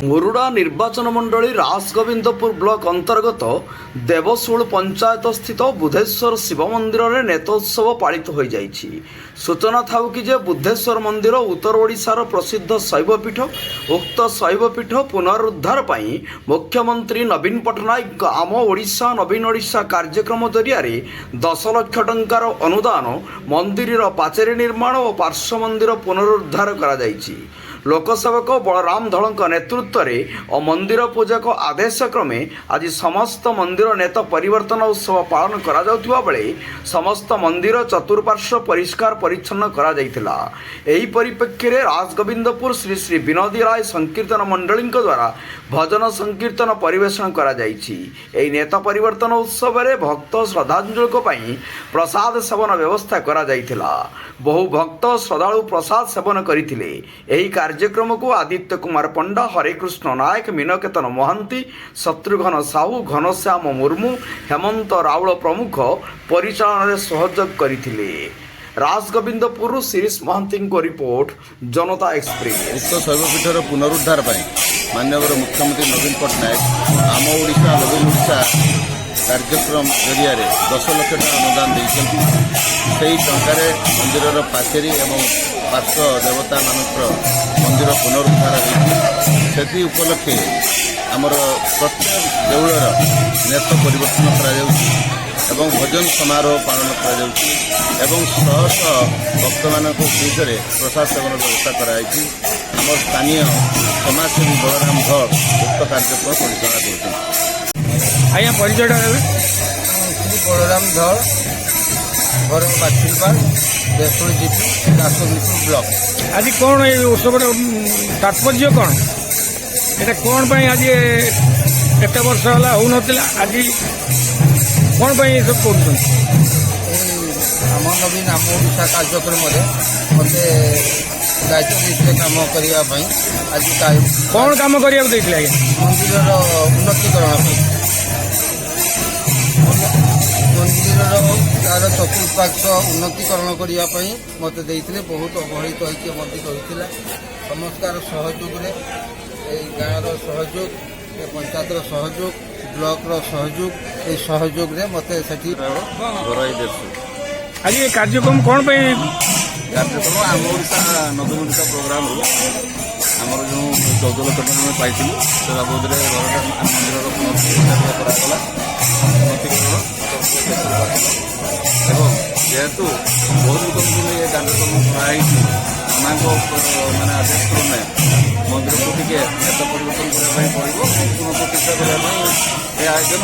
মুরুড়া নির্বাচন মণ্ডলী রাসগোবিন্দপুর ব্লক অন্তর্গত দেবশূল পঞ্চায়েতস্থিত বুদ্ধেশ্বর শিব মন্দিরের নেতোৎসব পালিত হয়ে যাইছি। সূচনা থাউকি যে বুদ্ধেশ্বর মন্দির উত্তর ওড়িশার প্রসিদ্ধ শৈবপীঠ। উক্ত শৈবপীঠ পুনরুদ্ধার পাই মুখ্যমন্ত্রী নবীন পট্টনায়ক আম ওড়িশা নবীন ওড়িশা কার্যক্রম জরিয়ারে 10 লক্ষ টঙ্কার অনুদান মন্দিরের পাচেরি নির্মাণ ও পার্শ্ব মন্দির পুনরুদ্ধার করা যাইছি। লোকসেবক বলরাম ধড়ଙ୍କ নেতৃত্বে ও মন্দির পূজক আদেশ ক্রমে আজ সমস্ত মন্দির নেত পরিবর্তন উৎসব পালন করা যাউথিবা বেলে সমস্ত মন্দির চতুর্পার্শ্ব পরিষ্কার পরিচ্ছন্ন করা যাইতিলা। এই পরিপ্রেক্ষীরে রাসগোবিন্দপুর শ্রী শ্রী বিনোদী রায় সংকীর্তন মণ্ডলীଙ୍କ দ্বারা ভজন সংকীর্তন পরিবেশন করা যাইছি। এই নেত পরিবর্তন উৎসবরে ভক্ত শ্রদ্ধাঞ্জলি পাই প্রসাদ সেবন ব্যবস্থা করা যাইতিলা। বহু ভক্ত শ্রদ্ধালু প্রসাদ সেবন করিଥିଲେ। এই କାର୍ଯ୍ୟକ୍ରମକୁ ଆଦିତ୍ୟ କୁମାର ପଣ୍ଡା, ହରେକୃଷ୍ଣ ନାୟକ, ମୀନକେତନ ମହାନ୍ତି, ଶତ୍ରୁଘ୍ନ ସାହୁ, ଘନଶ୍ୟାମ ମୁର୍ମୁ, ହେମନ୍ତ ରାଉଳ ପ୍ରମୁଖ ପରିଚାଳନାରେ ସହଯୋଗ କରିଥିଲେ। ରାସଗୋବିନ୍ଦପୁରରୁ ଶିରୀଷ ମହାନ୍ତିଙ୍କ ରିପୋର୍ଟ, ଜନତା ଏକ୍ସପ୍ରେସ। ଉକ୍ତ ଶୈବପୀଠର ପୁନରୁଦ୍ଧାର ପାଇଁ ମାନ୍ୟବର ମୁଖ୍ୟମନ୍ତ୍ରୀ ନବୀନ ପଟ୍ଟନାୟକ ଆମ ଓଡ଼ିଶା ନବୀନ ଓଡ଼ିଶା କାର୍ଯ୍ୟକ୍ରମ ଜରିଆରେ 10 ଲକ୍ଷ ଟଙ୍କା ଅନୁଦାନ ଦେଇଛନ୍ତି। ସେହି ଟଙ୍କାରେ ମନ୍ଦିରର ପାଚେରୀ ଏବଂ ପାର୍ଶ୍ୱ ଦେବତାମାନଙ୍କର ମନ୍ଦିର ପୁନରୁଦ୍ଧାର ହୋଇଛି। ସେଥି ଉପଲକ୍ଷେ ଆମର ପ୍ରତ୍ୟେକ ଦେଉଳର ନେତ ପରିବର୍ତ୍ତନ କରାଯାଉଛି ଏବଂ ଭଜନ ସମାରୋହ ପାଳନ କରାଯାଉଛି ଏବଂ ଶହ ଶହ ଭକ୍ତମାନଙ୍କ ଭିତରେ ପ୍ରସାଦ ସେବନ ବ୍ୟବସ୍ଥା କରାଯାଇଛି। ଆମର ସ୍ଥାନୀୟ ସମାଜସେବୀ ବଳରାମ ଧଳ ଉକ୍ତ କାର୍ଯ୍ୟକ୍ରମ ପରିଚାଳନା କରୁଛନ୍ତି। ଆଜ୍ଞା, ପରିଚୟଟା ଦେବେ? ଶ୍ରୀ ବଳରାମ ଧଳ, ଘର ବାଛିଲପାଳ, ଦେଶୁଳ ଜିପି, ରାସଗୋବିନ୍ଦପୁର ବ୍ଲକ। ଆଜି କ'ଣ ଏଇ ଉତ୍ସବର ତାତ୍ପର୍ଯ୍ୟ କ'ଣ? এটা କ'ଣ ପାଇଁ ଆଜି ଏତେ ବର୍ଷ ହେଲା ହେଉନଥିଲା, ଆଜି କ'ଣ ପାଇଁ ଏସବୁ କରୁଛନ୍ତି? ଏଇ ଆମ ନବୀନ ଆମ ଓଡ଼ିଶା କାର୍ଯ୍ୟକ୍ରମରେ ମୋତେ ଦାୟିତ୍ୱ ଦେଇଥିଲେ କାମ କରିବା ପାଇଁ। ଆଜି କ'ଣ କାମ କରିବାକୁ ଦେଇଥିଲେ ଆଜ୍ଞା? ମନ୍ଦିରର ଉନ୍ନତିକରଣ ପାଇଁ। ମନ୍ଦିରର ତା'ର ଚତୁଃପାର୍ଶ୍ୱ ଉନ୍ନତିକରଣ କରିବା ପାଇଁ ମୋତେ ଦେଇଥିଲେ। ବହୁତ ଅବହେଳିତ ହୋଇକି ମନ୍ଦିର ହୋଇଥିଲା। ସମସ୍ତଙ୍କର ସହଯୋଗରେ, ଏଇ ଗାଁର ସହଯୋଗ, ଏ ପଞ୍ଚାୟତର ସହଯୋଗ, ବ୍ଲକର ସହଯୋଗ, এই ସହଯୋଗରେ ମୋତେ ସେଠି ଘରୋଇ ଦେଶୁ ଆଜି ଏ କାର୍ଯ୍ୟକ୍ରମ କ'ଣ ପାଇଁ? କାର୍ଯ୍ୟକ୍ରମ ଆମ ଓଡ଼ିଶା ନବୀନ ଓଡ଼ିଶା ପ୍ରୋଗ୍ରାମରୁ ଆମର ଯେଉଁ 14 ଲକ୍ଷ ଟଙ୍କା ଆମେ ପାଇଥିଲୁ ସେ ବାବଦରେ ମନ୍ଦିରର ପୁନରୁଦ୍ଧାର କରାଗଲା। ଉନ୍ନତିକରଣ ଏବଂ ଯେହେତୁ ବହୁତ ଲୋକଙ୍କୁ ଏ କାର୍ଯ୍ୟକ୍ରମ କରାହେଇଛି, ମାଙ୍କ ମାନେ ଆଦେଶ କ୍ରମେ ମନ୍ଦିରକୁ ଟିକେ ନେତା ପରିବର୍ତ୍ତନ କରିବା ପାଇଁ ପଡ଼ିବ, ପ୍ରତିଷ୍ଠା କରିବା ପାଇଁ ଏ ଆୟୋଜନ।